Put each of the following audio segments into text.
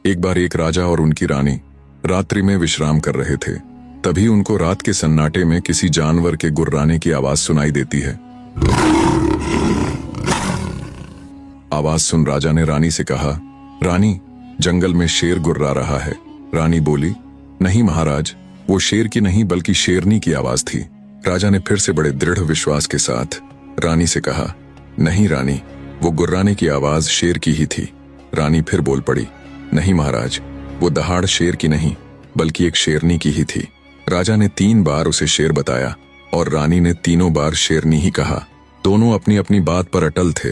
एक बार एक राजा और उनकी रानी रात्रि में विश्राम कर रहे थे। तभी उनको रात के सन्नाटे में किसी जानवर के गुर्राने की आवाज सुनाई देती है। आवाज सुन राजा ने रानी से कहा, रानी, जंगल में शेर गुर्रा रहा है। रानी बोली, नहीं महाराज, वो शेर की नहीं बल्कि शेरनी की आवाज थी। राजा ने फिर से बड़े दृढ़ विश्वास के साथ रानी से कहा, नहीं रानी, वो गुर्राने की आवाज शेर की ही थी। रानी फिर बोल पड़ी, नहीं महाराज, वो दहाड़ शेर की नहीं बल्कि एक शेरनी की ही थी। राजा ने 3 बार उसे शेर बताया और रानी ने तीनों बार शेरनी ही कहा। दोनों अपनी अपनी बात पर अटल थे।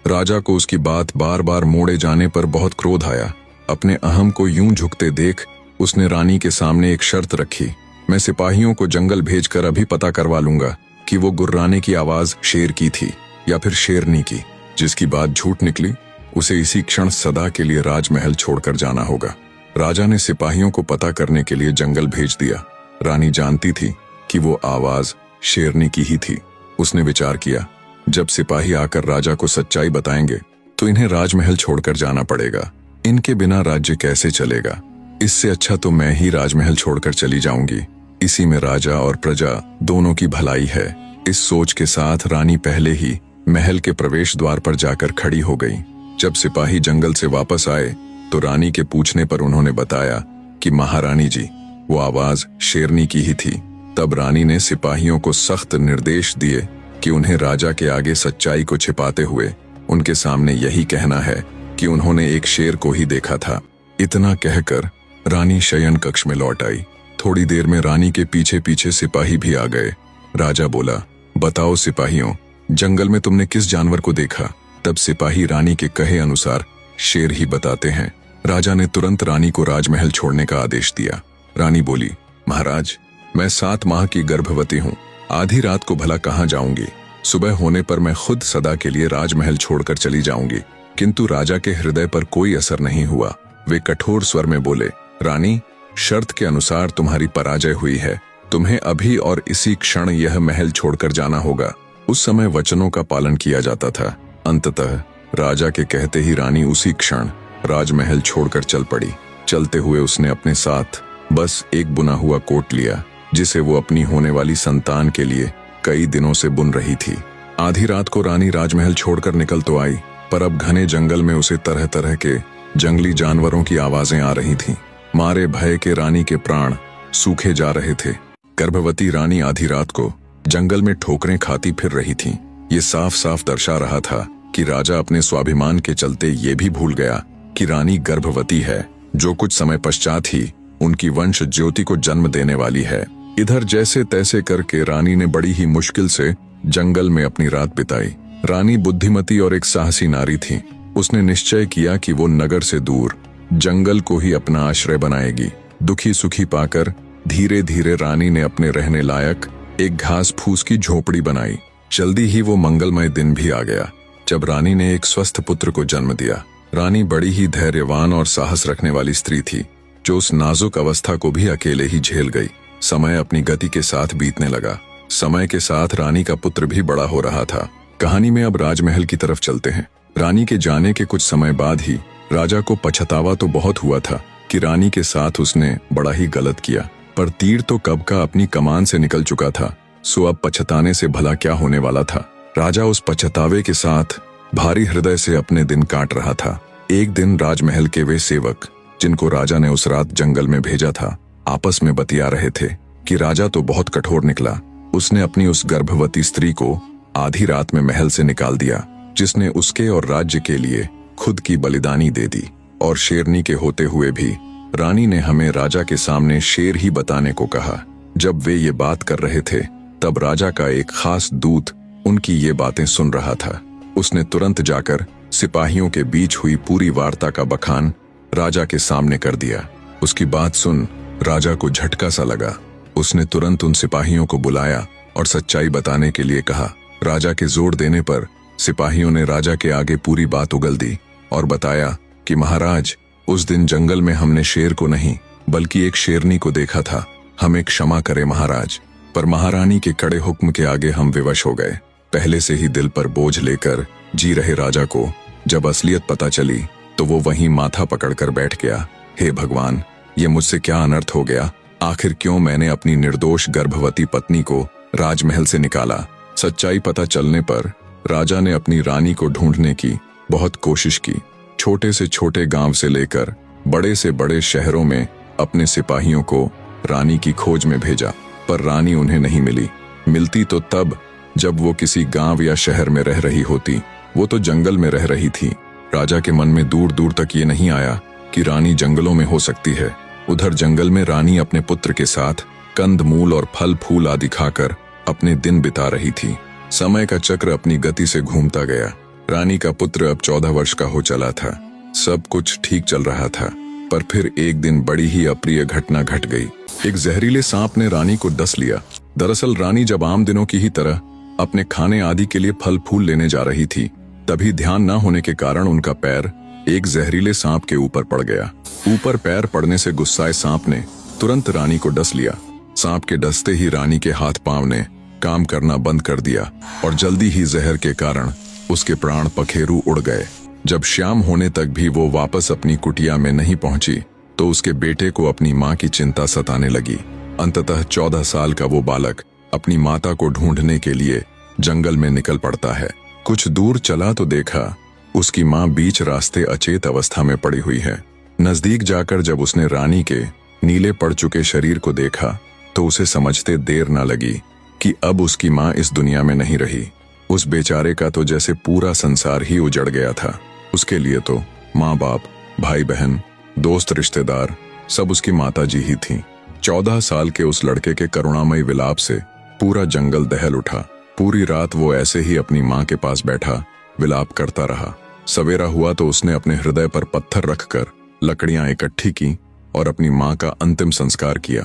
राजा को उसकी बात बार बार मोड़े जाने पर बहुत क्रोध आया। अपने अहम को यूं झुकते देख उसने रानी के सामने एक शर्त रखी, मैं सिपाहियों को जंगल भेजकर अभी पता करवा लूंगा कि वो गुर्राने की आवाज शेर की थी या फिर शेरनी की। जिसकी बात झूठ निकली उसे इसी क्षण सदा के लिए राजमहल छोड़कर जाना होगा। राजा ने सिपाहियों को पता करने के लिए जंगल भेज दिया। रानी जानती थी कि वो आवाज शेरनी की ही थी। उसने विचार किया, जब सिपाही आकर राजा को सच्चाई बताएंगे तो इन्हें राजमहल छोड़कर जाना पड़ेगा। इनके बिना राज्य कैसे चलेगा? इससे अच्छा तो मैं ही राजमहल छोड़कर चली जाऊंगी। इसी में राजा और प्रजा दोनों की भलाई है। इस सोच के साथ रानी पहले ही महल के प्रवेश द्वार पर जाकर खड़ी हो गई। जब सिपाही जंगल से वापस आए तो रानी के पूछने पर उन्होंने बताया कि महारानी जी, वो आवाज शेरनी की ही थी। तब रानी ने सिपाहियों को सख्त निर्देश दिए कि उन्हें राजा के आगे सच्चाई को छिपाते हुए उनके सामने यही कहना है कि उन्होंने एक शेर को ही देखा था। इतना कहकर रानी शयन कक्ष में लौट आई। थोड़ी देर में रानी के पीछे पीछे सिपाही भी आ गए। राजा बोला, बताओ सिपाहियों, जंगल में तुमने किस जानवर को देखा? तब सिपाही रानी के कहे अनुसार शेर ही बताते हैं। राजा ने तुरंत रानी को राजमहल छोड़ने का आदेश दिया। रानी बोली, महाराज, मैं 7 माह की गर्भवती हूँ। आधी रात को भला कहाँ जाऊंगी? सुबह होने पर मैं खुद सदा के लिए राजमहल छोड़कर चली जाऊंगी। किंतु राजा के हृदय पर कोई असर नहीं हुआ। वे कठोर स्वर में बोले, रानी, शर्त के अनुसार तुम्हारी पराजय हुई है। तुम्हें अभी और इसी क्षण यह महल छोड़कर जाना होगा। उस समय वचनों का पालन किया जाता था। अंततः राजा के कहते ही रानी उसी क्षण राजमहल छोड़कर चल पड़ी। चलते हुए उसने अपने साथ बस एक बुना हुआ कोट लिया, जिसे वो अपनी होने वाली संतान के लिए कई दिनों से बुन रही थी। आधी रात को रानी राजमहल छोड़कर निकल तो आई, पर अब घने जंगल में उसे तरह तरह के जंगली जानवरों की आवाजें आ रही थीं। मारे भय के रानी के प्राण सूखे जा रहे थे। गर्भवती रानी आधी रात को जंगल में ठोकरें खाती फिर रही थी। ये साफ साफ दर्शा रहा था कि राजा अपने स्वाभिमान के चलते ये भी भूल गया कि रानी गर्भवती है, जो कुछ समय पश्चात ही उनकी वंश ज्योति को जन्म देने वाली है। इधर जैसे तैसे करके रानी ने बड़ी ही मुश्किल से जंगल में अपनी रात बिताई। रानी बुद्धिमती और एक साहसी नारी थी। उसने निश्चय किया कि वो नगर से दूर जंगल को ही अपना आश्रय बनाएगी। दुखी सुखी पाकर धीरे धीरे रानी ने अपने रहने लायक एक घास फूस की झोपड़ी बनाई। जल्दी ही वो मंगलमय दिन भी आ गया, जब रानी ने एक स्वस्थ पुत्र को जन्म दिया। रानी बड़ी ही धैर्यवान और साहस रखने वाली स्त्री थी, जो उस नाजुक अवस्था को भी अकेले ही झेल गई। समय अपनी गति के साथ बीतने लगा। समय के साथ रानी का पुत्र भी बड़ा हो रहा था। कहानी में अब राजमहल की तरफ चलते हैं। रानी के जाने के कुछ समय बाद ही राजा को पछतावा तो बहुत हुआ था कि रानी के साथ उसने बड़ा ही गलत किया, पर तीर तो कब का अपनी कमान से निकल चुका था, सो अब पछताने से भला क्या होने वाला था। राजा उस पछतावे के साथ भारी हृदय से अपने दिन काट रहा था। एक दिन राजमहल के वे सेवक, जिनको राजा ने उस रात जंगल में भेजा था, आपस में बतिया रहे थे कि राजा तो बहुत कठोर निकला। उसने अपनी उस गर्भवती स्त्री को आधी रात में महल से निकाल दिया, जिसने उसके और राज्य के लिए खुद की बलिदानी दे दी। और शेरनी के होते हुए भी रानी ने हमें राजा के सामने शेर ही बताने को कहा। जब वे ये बात कर रहे थे, तब राजा का एक खास दूत उनकी ये बातें सुन रहा था। उसने तुरंत जाकर सिपाहियों के बीच हुई पूरी वार्ता का बखान राजा के सामने कर दिया। उसकी बात सुन राजा को झटका सा लगा। उसने तुरंत उन सिपाहियों को बुलाया और सच्चाई बताने के लिए कहा। राजा के जोर देने पर सिपाहियों ने राजा के आगे पूरी बात उगल दी और बताया कि महाराज, उस दिन जंगल में हमने शेर को नहीं बल्कि एक शेरनी को देखा था। हमें क्षमा करें महाराज। पर महारानी के कड़े हुक्म के आगे हम विवश हो गए। पहले से ही दिल पर बोझ लेकर जी रहे राजा को जब असलियत पता चली तो वो वहीं माथा पकड़कर बैठ गया। हे भगवान, ये मुझसे क्या अनर्थ हो गया। आखिर क्यों मैंने अपनी निर्दोष गर्भवती पत्नी को राजमहल से निकाला। सच्चाई पता चलने पर राजा ने अपनी रानी को ढूंढने की बहुत कोशिश की। छोटे से छोटे गांव से लेकर बड़े से बड़े शहरों में अपने सिपाहियों को रानी की खोज में भेजा, पर रानी उन्हें नहीं मिली। मिलती तो तब जब वो किसी गांव या शहर में रह रही होती। वो तो जंगल में रह रही थी। राजा के मन में दूर दूर तक ये नहीं आया कि रानी जंगलों में हो सकती है। उधर जंगल में रानी अपने पुत्र के साथ कंद मूल और फल फूल आदि खाकर अपने दिन बिता रही थी। समय का चक्र अपनी गति से घूमता गया। रानी का पुत्र अब 14 वर्ष का हो चला था। सब कुछ ठीक चल रहा था, पर फिर एक दिन बड़ी ही अप्रिय घटना घट गई। एक जहरीले सांप ने रानी को डस लिया। दरअसल रानी जब आम दिनों की ही तरह अपने खाने आदि के लिए फल फूल लेने जा रही थी, तभी ध्यान न होने के कारण उनका पैर एक जहरीले सांप के ऊपर पड़ गया। ऊपर पैर पड़ने से गुस्साए सांप ने तुरंत रानी को डस लिया। सांप के डसते ही रानी के हाथ पांव ने काम करना बंद कर दिया और जल्दी ही जहर के कारण उसके प्राण पखेरु उड़ गए। जब शाम होने तक भी वो वापस अपनी कुटिया में नहीं पहुंची तो उसके बेटे को अपनी मां की चिंता सताने लगी। अंततः 14 साल का वो बालक अपनी माता को ढूंढने के लिए जंगल में निकल पड़ता है। कुछ दूर चला तो देखा उसकी मां बीच रास्ते अचेत अवस्था में पड़ी हुई है। नजदीक जाकर जब उसने रानी के नीले पड़ चुके शरीर को देखा तो उसे समझते देर न लगी कि अब उसकी मां इस दुनिया में नहीं रही। उस बेचारे का तो जैसे पूरा संसार ही उजड़ गया था। उसके लिए तो माँ बाप, भाई बहन, दोस्त, रिश्तेदार सब उसकी माता जी ही थीं। 14 साल के उस लड़के के करुणामयी विलाप से पूरा जंगल दहल उठा। पूरी रात वो ऐसे ही अपनी माँ के पास बैठा विलाप करता रहा। सवेरा हुआ तो उसने अपने हृदय पर पत्थर रखकर लकड़ियां इकट्ठी की और अपनी माँ का अंतिम संस्कार किया।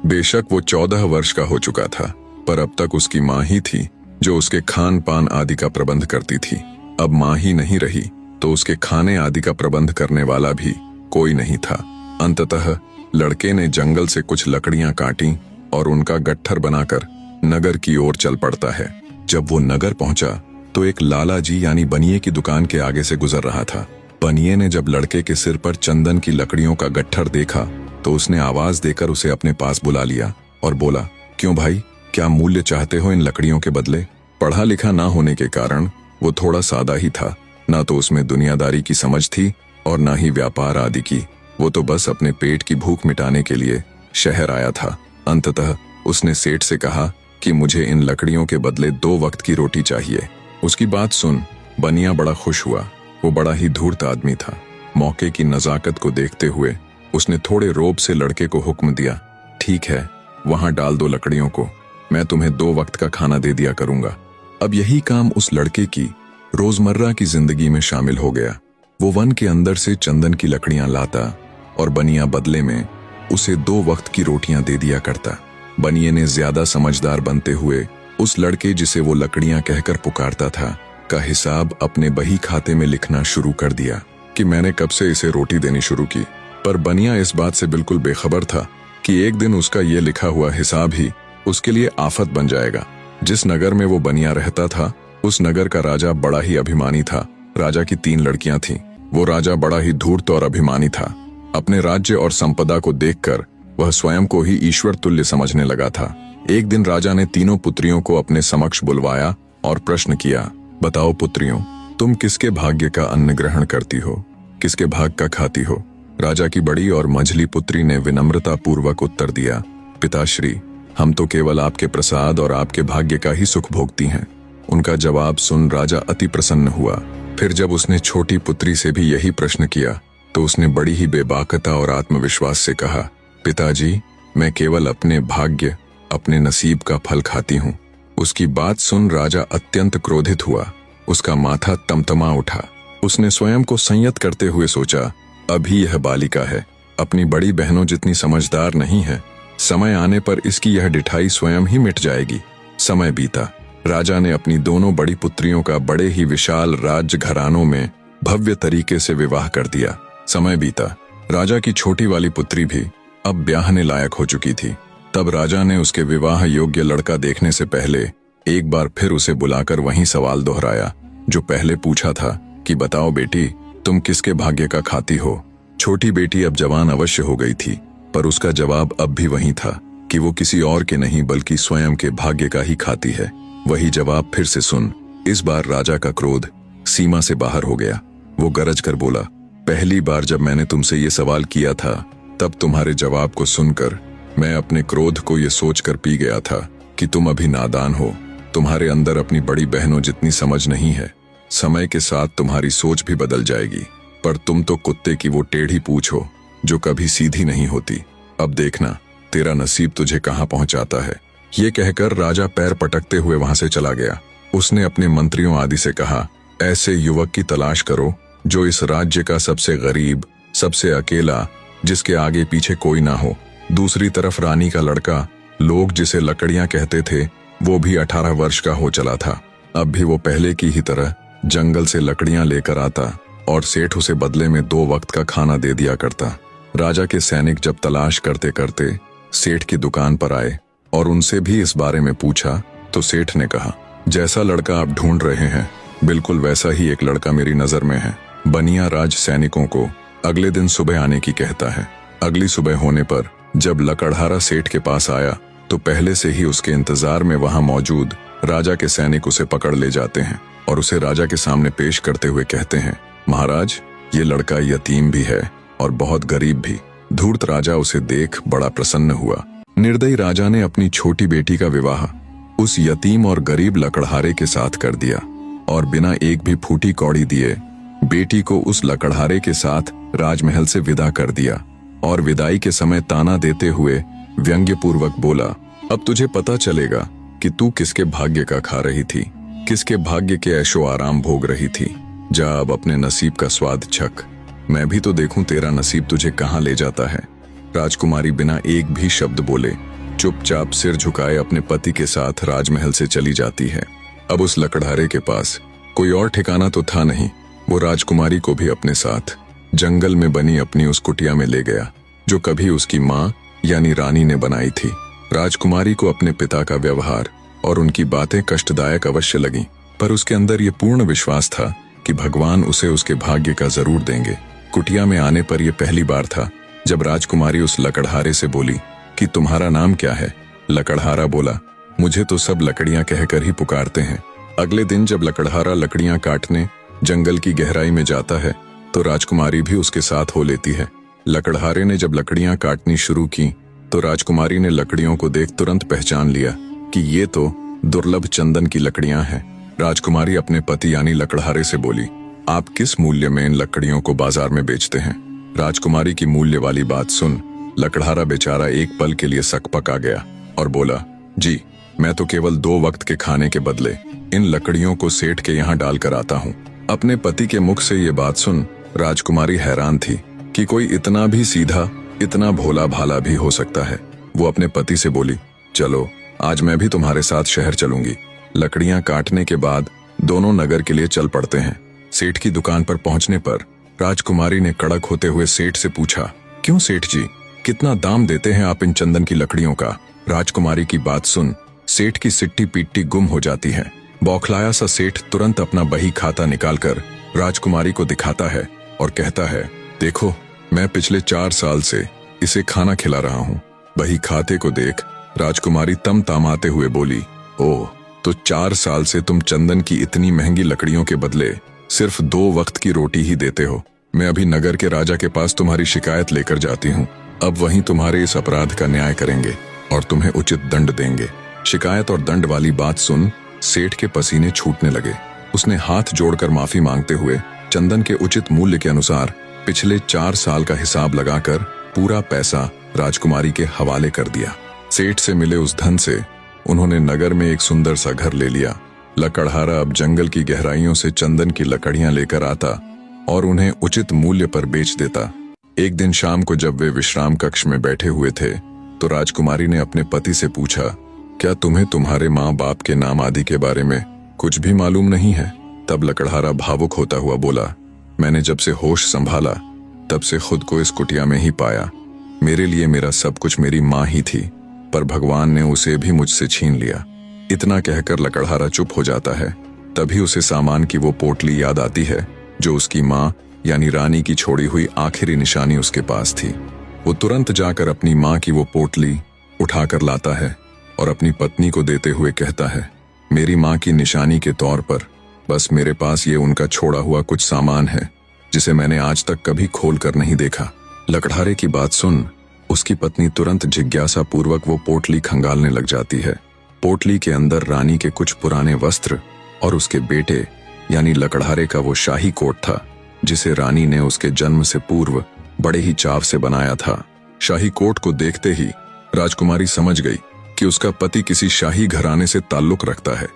बेशक वो 14 वर्ष का हो चुका था, पर अब तक उसकी माँ ही थी जो उसके खान पान आदि का प्रबंध करती थी। अब माँ ही नहीं रही तो उसके खाने आदि का प्रबंध करने वाला भी कोई नहीं था। अंततः लड़के ने जंगल से कुछ लकड़ियां काटी और उनका गट्ठर बनाकर नगर की ओर चल पड़ता है। जब वो नगर पहुंचा तो एक लाला जी यानी बनिए की दुकान के आगे से गुजर रहा था। बनिए ने जब लड़के के सिर पर चंदन की लकड़ियों का गट्ठर देखा तो उसने आवाज देकर उसे अपने पास बुला लिया और बोला, क्यों भाई, क्या मूल्य चाहते हो इन लकड़ियों के बदले? पढ़ा लिखा ना होने के कारण वो थोड़ा सादा ही था। ना तो उसमें दुनियादारी की समझ थी और ना ही व्यापार आदि की। वो तो बस अपने पेट की भूख मिटाने के लिए शहर आया था। अंततः उसने सेठ से कहा कि मुझे इन लकड़ियों के बदले 2 वक्त की रोटी चाहिए। उसकी बात सुन बनिया बड़ा खुश हुआ। वो बड़ा ही धूर्त आदमी था। मौके की नजाकत को देखते हुए उसने थोड़े रोब से लड़के को हुक्म दिया, ठीक है, वहां डाल दो लकड़ियों को, मैं तुम्हें 2 वक्त का खाना दे दिया करूंगा। अब यही काम उस लड़के की रोजमर्रा की जिंदगी में शामिल हो गया। वो वन के अंदर से चंदन की लकड़ियां लाता और बनिया बदले में उसे 2 वक्त की रोटियां दे दिया करता। बनिए ने ज्यादा समझदार बनते हुए उस लड़के जिसे वो लकड़ियां कहकर पुकारता था का हिसाब अपने बही खाते में लिखना शुरू कर दिया कि मैंने कब से इसे रोटी देनी शुरू की। पर बनिया इस बात से बिल्कुल बेखबर था कि एक दिन उसका ये लिखा हुआ हिसाब ही उसके लिए आफत बन जाएगा। जिस नगर में वो बनिया रहता था उस नगर का राजा बड़ा ही अभिमानी था। राजा की 3 लड़कियां थीं। वो राजा बड़ा ही धूर्त और अभिमानी था। अपने राज्य और संपदा को देखकर वह स्वयं को ही ईश्वर तुल्य समझने लगा था। एक दिन राजा ने तीनों पुत्रियों को अपने समक्ष बुलवाया और प्रश्न किया, बताओ पुत्रियों, तुम किसके भाग्य का अन्न ग्रहण करती हो, किसके भाग का खाती हो? राजा की बड़ी और मंझली पुत्री ने विनम्रता पूर्वक उत्तर दिया, पिताश्री, हम तो केवल आपके प्रसाद और आपके भाग्य का ही सुख भोगती हैं। उनका जवाब सुन राजा अति प्रसन्न हुआ। फिर जब उसने छोटी पुत्री से भी यही प्रश्न किया तो उसने बड़ी ही बेबाकता और आत्मविश्वास से कहा, पिताजी, मैं केवल अपने भाग्य, अपने नसीब का फल खाती हूँ। उसकी बात सुन राजा अत्यंत क्रोधित हुआ। उसका माथा तमतमा उठा। उसने स्वयं को संयत करते हुए सोचा, अभी यह बालिका है, अपनी बड़ी बहनों जितनी समझदार नहीं है। समय आने पर इसकी यह डिठाई स्वयं ही मिट जाएगी। समय बीता। राजा ने अपनी दोनों बड़ी पुत्रियों का बड़े ही विशाल राज्य घरानों में भव्य तरीके से विवाह कर दिया। समय बीता। राजा की छोटी वाली पुत्री भी अब ब्याहने लायक हो चुकी थी। तब राजा ने उसके विवाह योग्य लड़का देखने से पहले एक बार फिर उसे बुलाकर वही सवाल दोहराया जो पहले पूछा था कि बताओ बेटी, तुम किसके भाग्य का खाती हो, छोटी बेटी अब जवान अवश्य हो गई थी, पर उसका जवाब अब भी वही था कि वो किसी और के नहीं बल्कि स्वयं के भाग्य का ही खाती है। वही जवाब फिर से सुन। इस बार राजा का क्रोध सीमा से बाहर हो गया। वो गरज कर बोला, पहली बार जब मैंने तुमसे ये सवाल किया था तब तुम्हारे जवाब को सुनकर मैं अपने क्रोध को ये सोचकर पी गया था कि तुम अभी नादान हो, तुम्हारे अंदर अपनी बड़ी बहनों जितनी समझ नहीं है। समय के साथ तुम्हारी सोच भी बदल जाएगी, पर तुम तो कुत्ते की वो टेढ़ी पूंछ हो जो कभी सीधी नहीं होती। अब देखना तेरा नसीब तुझे कहाँ पहुंचाता है। ये कहकर राजा पैर पटकते हुए वहां से चला गया। उसने अपने मंत्रियों आदि से कहा, ऐसे युवक की तलाश करो जो इस राज्य का सबसे गरीब, सबसे अकेला, जिसके आगे पीछे कोई ना हो। दूसरी तरफ रानी का लड़का, लोग जिसे लकड़ियां कहते थे, वो भी 18 वर्ष का हो चला था। अब भी वो पहले की ही तरह जंगल से लकड़ियां लेकर आता और सेठ उसे बदले में 2 वक्त का खाना दे दिया करता। राजा के सैनिक जब तलाश करते करते सेठ की दुकान पर आए और उनसे भी इस बारे में पूछा तो सेठ ने कहा, जैसा लड़का आप ढूंढ रहे हैं बिल्कुल वैसा ही एक लड़का मेरी नजर में है। बनिया राज सैनिकों को अगले दिन सुबह आने की कहता है। अगली सुबह होने पर जब लकड़हारा सेठ के पास आया तो पहले से ही उसके इंतजार में वहां मौजूद राजा के सैनिक उसे पकड़ ले जाते हैं और उसे राजा के सामने पेश करते हुए कहते हैं, महाराज ये लड़का यतीम भी है और बहुत गरीब भी। धूर्त राजा उसे देख बड़ा प्रसन्न हुआ। निर्दयी राजा ने अपनी छोटी बेटी का विवाह उस यतीम और गरीब लकड़हारे के साथ कर दिया और बिना एक भी फूटी कौड़ी दिए बेटी को उस लकड़हारे के साथ राजमहल से विदा कर दिया और विदाई के समय ताना देते हुए व्यंग्यपूर्वक बोला, अब तुझे पता चलेगा कि तू किसके भाग्य का खा रही थी, किसके भाग्य के ऐशो आराम भोग रही थी। जा अब अपने नसीब का स्वाद चख, मैं भी तो देखूं तेरा नसीब तुझे कहां ले जाता है। राजकुमारी बिना एक भी शब्द बोले चुपचाप सिर झुकाए अपने पति के साथ राजमहल से चली जाती है। अब उस लकड़हारे के पास कोई और ठिकाना तो था नहीं। वो राजकुमारी को भी अपने साथ जंगल में बनी अपनी उस कुटिया में ले गया जो कभी उसकी माँ यानी रानी ने बनाई थी। राजकुमारी को अपने पिता का व्यवहार और उनकी बातें कष्टदायक अवश्य लगी, पर उसके अंदर ये पूर्ण विश्वास था कि भगवान उसे उसके भाग्य का जरूर देंगे। कुटिया में आने पर यह पहली बार था जब राजकुमारी उस लकड़हारे से बोली कि तुम्हारा नाम क्या है। लकड़हारा बोला, मुझे तो सब लकड़ियां कहकर ही पुकारते हैं। अगले दिन जब लकड़हारा लकड़ियां काटने जंगल की गहराई में जाता है तो राजकुमारी भी उसके साथ हो लेती है। लकड़हारे ने जब लकड़ियां काटनी शुरू की तो राजकुमारी ने लकड़ियों को देख तुरंत पहचान लिया कि ये तो दुर्लभ चंदन की लकड़ियां हैं। राजकुमारी अपने पति यानी लकड़हारे से बोली, आप किस मूल्य में इन लकड़ियों को बाजार में बेचते हैं। राजकुमारी की मूल्य वाली बात सुन लकड़हारा बेचारा एक पल के लिए सकपक आ गया और बोला, जी मैं तो केवल 2 वक्त के खाने के बदले इन लकड़ियों को सेठ के यहाँ डालकर आता हूँ। अपने पति के मुख से ये बात सुन राजकुमारी हैरान थी कि कोई इतना भी सीधा, इतना भोला भाला भी हो सकता है। वो अपने पति से बोली, चलो आज मैं भी तुम्हारे साथ शहर चलूंगी। लकड़ियां काटने के बाद दोनों नगर के लिए चल पड़ते हैं। सेठ की दुकान पर पहुंचने पर राजकुमारी ने कड़क होते हुए सेठ से पूछा, क्यों सेठ जी, कितना दाम देते हैं आप इन चंदन की लकड़ियों का। राजकुमारी की बात सुन सेठ की सिट्टी पीट्टी गुम हो जाती है। बौखलाया सा सेठ तुरंत अपना बही खाता निकालकर राजकुमारी को दिखाता है और कहता है, देखो मैं पिछले 4 साल से इसे खाना खिला रहा हूँ। बही खाते को देख राजकुमारी तम तामाते हुए बोली, ओह तो 4 साल से तुम चंदन की इतनी महंगी लकड़ियों के बदले सिर्फ 2 वक्त की रोटी ही देते हो। मैं अभी नगर के राजा के पास तुम्हारी शिकायत लेकर जाती हूँ। अब वहीं तुम्हारे इस अपराध का न्याय करेंगे और तुम्हें उचित दंड देंगे। शिकायत और दंड वाली बात सुन सेठ के पसीने छूटने लगे। उसने हाथ जोड़कर माफी मांगते हुए चंदन के उचित मूल्य के अनुसार पिछले 4 साल का हिसाब लगाकर पूरा पैसा राजकुमारी के हवाले कर दिया। सेठ से मिले उस धन से उन्होंने नगर में एक सुंदर सा घर ले लिया। लकड़हारा अब जंगल की गहराइयों से चंदन की लकड़ियां लेकर आता और उन्हें उचित मूल्य पर बेच देता। एक दिन शाम को जब वे विश्राम कक्ष में बैठे हुए थे तो राजकुमारी ने अपने पति से पूछा, क्या तुम्हें तुम्हारे माँ बाप के नाम आदि के बारे में कुछ भी मालूम नहीं है। तब लकड़हारा भावुक होता हुआ बोला, मैंने जब से होश संभाला तब से खुद को इस कुटिया में ही पाया। मेरे लिए मेरा सब कुछ मेरी माँ ही थी, पर भगवान ने उसे भी मुझसे छीन लिया। इतना कहकर लकड़हारा चुप हो जाता है। तभी उसे सामान की वो पोटली याद आती है जो उसकी माँ यानी रानी की छोड़ी हुई आखिरी निशानी उसके पास थी। वो तुरंत जाकर अपनी माँ की वो पोटली उठाकर लाता है और अपनी पत्नी को देते हुए कहता है, मेरी माँ की निशानी के तौर पर बस मेरे पास ये उनका छोड़ा हुआ कुछ सामान है जिसे मैंने आज तक कभी खोल कर नहीं देखा। लकड़हारे की बात सुन उसकी पत्नी तुरंत जिज्ञासा पूर्वक वो पोटली खंगालने लग जाती है। पोटली के अंदर रानी के कुछ पुराने वस्त्र और उसके बेटे यानी लकड़हारे का वो शाही कोट था जिसे रानी ने उसके जन्म से पूर्व बड़े ही चाव से बनाया था। शाही कोट को देखते ही राजकुमारी समझ गई कि उसका पति किसी शाही घराने से ताल्लुक रखता है।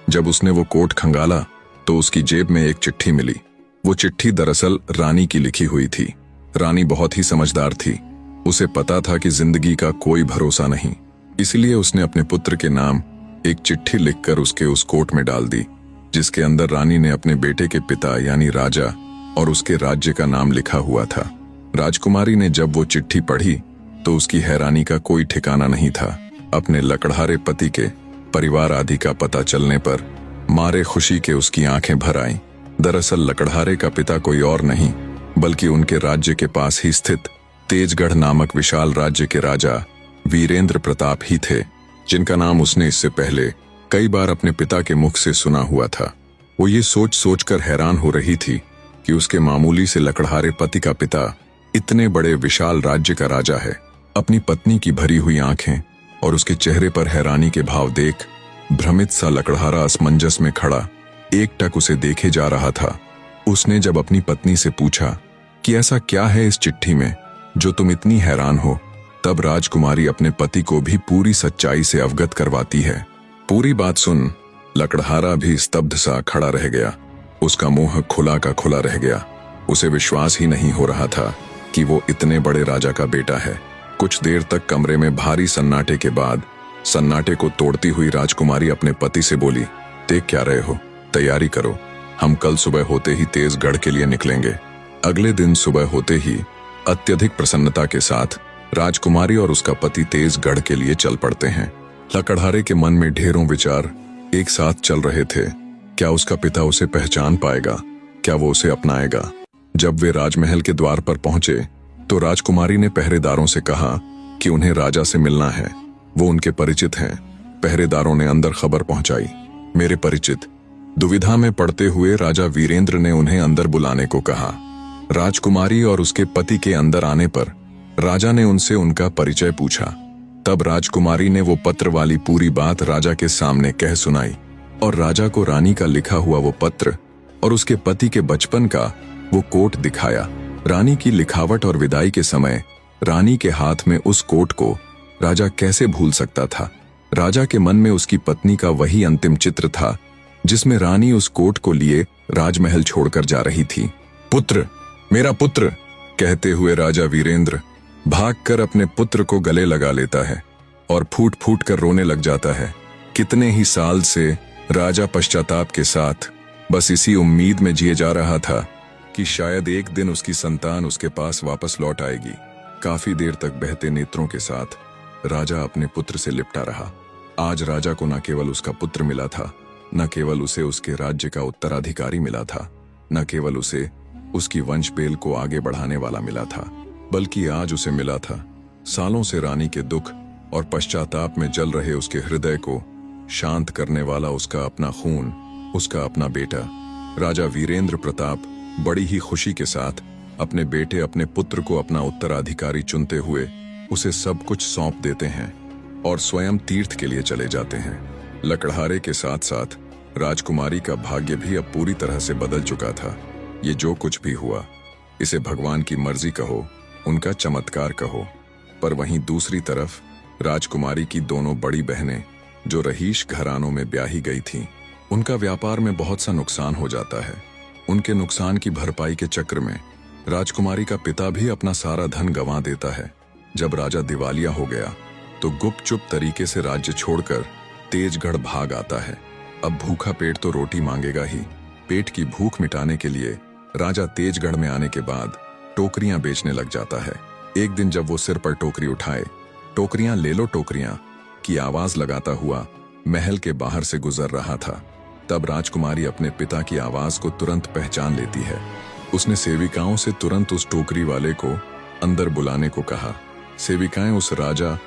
जब उसने वो कोट खंगाला तो उसकी जेब में एक चिट्ठी मिली। वो चिट्ठी दरअसल रानी की लिखी हुई थी। रानी बहुत ही समझदार थी। उसे पता था कि जिंदगी का कोई भरोसा नहीं, इसलिए उसने अपने पुत्र के नाम एक चिट्ठी लिखकर उसके उस कोट में डाल दी जिसके अंदर रानी ने अपने बेटे के पिता यानी राजा और उसके राज्य का नाम लिखा हुआ था। राजकुमारी ने जब वो चिट्ठी पढ़ी तो उसकी हैरानी का कोई ठिकाना नहीं था। अपने लकड़हारे पति के परिवार आदि का पता चलने पर मारे खुशी के उसकी आंखें भर आईं। दरअसल लकड़हारे का पिता कोई और नहीं बल्कि उनके राज्य के पास ही स्थित तेजगढ़ नामक विशाल राज्य के राजा वीरेंद्र प्रताप ही थे, जिनका नाम उसने इससे पहले कई बार अपने पिता के मुख से सुना हुआ था। वो ये सोच सोचकर हैरान हो रही थी कि उसके मामूली से लकड़हारे पति का पिता इतने बड़े विशाल राज्य का राजा है। अपनी पत्नी की भरी हुई आंखें और उसके चेहरे पर हैरानी के भाव देख भ्रमित सा लकड़हारा असमंजस में खड़ा एकटक उसे देखे जा रहा था। उसने जब अपनी पत्नी से पूछा कि ऐसा क्या है इस चिट्ठी में जो तुम इतनी हैरान हो, तब राजकुमारी अपने पति को भी पूरी सच्चाई से अवगत करवाती है। पूरी बात सुन लकड़हारा भी स्तब्ध सा खड़ा रह गया। उसका मुंह खुला का खुला रह गया। उसे विश्वास ही नहीं हो रहा था कि वो इतने बड़े राजा का बेटा है। कुछ देर तक कमरे में भारी सन्नाटे के बाद सन्नाटे को तोड़ती हुई राजकुमारी अपने पति से बोली, देख क्या रहे हो, तैयारी करो, हम कल सुबह होते ही तेजगढ़ के लिए निकलेंगे। अगले दिन सुबह होते ही अत्यधिक प्रसन्नता के साथ राजकुमारी और उसका पति तेजगढ़ के लिए चल पड़ते हैं। लकड़हारे के मन में ढेरों विचार एक साथ चल रहे थे। क्या उसका पिता उसे पहचान पाएगा? क्या वो उसे अपनाएगा? जब वे राजमहल के द्वार पर पहुंचे तो राजकुमारी ने पहरेदारों से कहा कि उन्हें राजा से मिलना है, वो उनके परिचित हैं। पहरेदारों ने अंदर खबर पहुंचाई, मेरे परिचित। दुविधा में पड़ते हुए राजा वीरेंद्र ने उन्हें अंदर बुलाने को कहा। राजकुमारी और उसके पति के अंदर आने पर राजा ने उनसे उनका परिचय पूछा। तब राजकुमारी ने वो पत्र वाली पूरी बात राजा के सामने कह सुनाई और राजा को रानी का लिखा हुआ वो पत्र और उसके पति के बचपन का वो कोट दिखाया। रानी की लिखावट और विदाई के समय रानी के हाथ में उस कोट को राजा कैसे भूल सकता था? राजा के मन में उसकी पत्नी का वही अंतिम चित्र था जिसमें रानी उस कोट को लिए राजमहल छोड़कर जा रही थी। पुत्र, मेरा पुत्र, कहते हुए राजा वीरेंद्र भागकर अपने पुत्र को गले लगा लेता है और फूट फूट कर रोने लग जाता है। कितने ही साल से राजा पश्चाताप के साथ बस इसी उम्मीद में जिए जा रहा था कि शायद एक दिन उसकी संतान उसके पास वापस लौट आएगी। काफी देर तक बहते नेत्रों के साथ राजा अपने पुत्र से लिपटा रहा। आज राजा को न केवल उसका पुत्र मिला था, न केवल उसे उसके राज्य का उत्तराधिकारी मिला था, न केवल उसे उसकी वंश बेल को आगे बढ़ाने वाला मिला था, बल्कि आज उसे मिला था सालों से रानी के दुख और पश्चाताप में जल रहे उसके हृदय को शांत करने वाला उसका अपना खून, उसका अपना बेटा। राजा वीरेंद्र प्रताप बड़ी ही खुशी के साथ अपने बेटे, अपने पुत्र को अपना उत्तराधिकारी चुनते हुए उसे सब कुछ सौंप देते हैं और स्वयं तीर्थ के लिए चले जाते हैं। लकड़हारे के साथ साथ राजकुमारी का भाग्य भी अब पूरी तरह से बदल चुका था। ये जो कुछ भी हुआ इसे भगवान की मर्जी कहो, उनका चमत्कार कहो, पर वहीं दूसरी तरफ राजकुमारी की दोनों बड़ी बहनें जो रहीश घरानों में ब्याही गई थीं, उनका व्यापार में बहुत सा नुकसान हो जाता है। उनके नुकसान की भरपाई के चक्र में राजकुमारी का पिता भी अपना सारा धन गंवा देता है। जब राजा दिवालिया हो गया तो गुपचुप तरीके से राज्य छोड़कर तेजगढ़ भाग आता है। अब भूखा पेट तो रोटी मांगेगा ही। पेट की भूख मिटाने के लिए राजा तेजगढ़ में आने के बाद टोकरियां बेचने लग जाता है। एक दिन जब वो सिर पर टोकरी उठाए, टोकरियां ले लो टोकरियां की आवाज लगाता हुआ महल के बाहर से गुजर रहा था, तब राजकुमारी अपने पिता की आवाज को तुरंत पहचान लेती है। उसने सेविकाओं से तुरंत उस टोकरी वाले को अंदर बुलाने को कहा। सेविकाएं उस राजा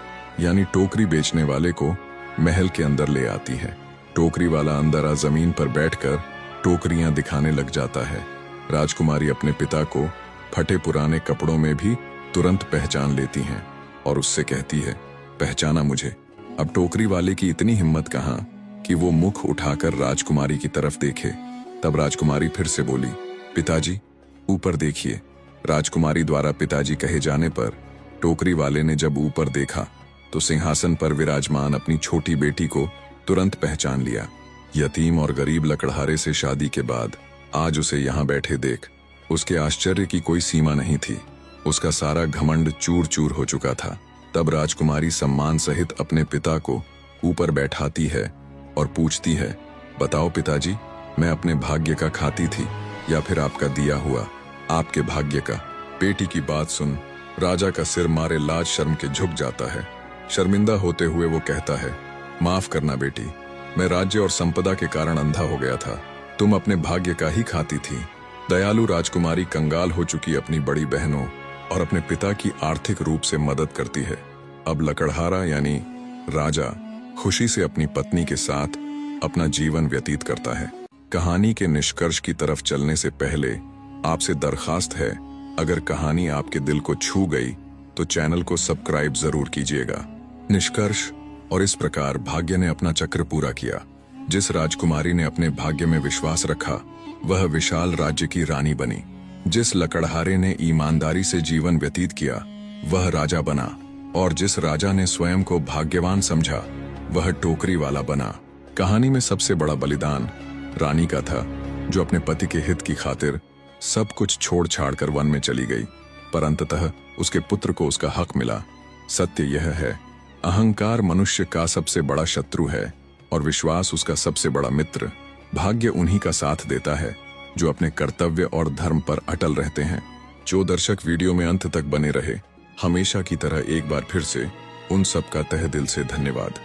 यानी टोकरी बेचने वाले को महल के अंदर ले आती है। टोकरी वाला अंदर आ जमीन पर बैठकर टोकरियां दिखाने लग जाता है। राजकुमारी अपने पिता को फटे पुराने कपड़ों में भी तुरंत पहचान लेती हैं और उससे कहती है, पहचाना मुझे। अब टोकरी वाले की इतनी हिम्मत कहाँ कि वो मुख उठाकर राजकुमारी की तरफ देखे। तब राजकुमारी फिर से बोली, पिताजी ऊपर देखिए। राजकुमारी द्वारा पिताजी कहे जाने पर टोकरी वाले ने जब ऊपर देखा तो सिंहासन पर विराजमान अपनी छोटी बेटी को तुरंत पहचान लिया। यतीम और गरीब लकड़हारे से शादी के बाद आज उसे यहाँ बैठे देख उसके आश्चर्य की कोई सीमा नहीं थी। उसका सारा घमंड चूर चूर हो चुका था। तब राजकुमारी सम्मान सहित अपने पिता को ऊपर बैठाती है और पूछती है, बताओ पिताजी, मैं अपने भाग्य का खाती थी या फिर आपका दिया हुआ आपके भाग्य का। बेटी की बात सुन राजा का सिर मारे लाज शर्म के झुक जाता है। शर्मिंदा होते हुए वो कहता है, माफ करना बेटी, मैं राज्य और संपदा के कारण अंधा हो गया था। तुम अपने भाग्य का ही खाती थी। दयालु राजकुमारी कंगाल हो चुकी अपनी बड़ी बहनों और अपने पिता की आर्थिक रूप से मदद करती है। अब लकड़हारा यानी राजा खुशी से अपनी पत्नी के साथ अपना जीवन व्यतीत करता है। कहानी के निष्कर्ष की तरफ चलने से पहले आपसे दरखास्त है, अगर कहानी आपके दिल को छू गई तो चैनल को सब्सक्राइब जरूर कीजिएगा। निष्कर्ष। और इस प्रकार भाग्य ने अपना चक्र पूरा किया। जिस राजकुमारी ने अपने भाग्य में विश्वास रखा वह विशाल राज्य की रानी बनी। जिस लकड़हारे ने ईमानदारी से जीवन व्यतीत किया वह राजा बना और जिस राजा ने स्वयं को भाग्यवान समझा वह टोकरी वाला बना। कहानी में सबसे बड़ा बलिदान रानी का था, जो अपने पति के हित की खातिर सब कुछ छोड़ छाड़ कर वन में चली गई, पर अंततः उसके पुत्र को उसका हक मिला। सत्य यह है, अहंकार मनुष्य का सबसे बड़ा शत्रु है और विश्वास उसका सबसे बड़ा मित्र। भाग्य उन्हीं का साथ देता है जो अपने कर्तव्य और धर्म पर अटल रहते हैं। जो दर्शक वीडियो में अंत तक बने रहे, हमेशा की तरह एक बार फिर से उन सब का तहे दिल से धन्यवाद।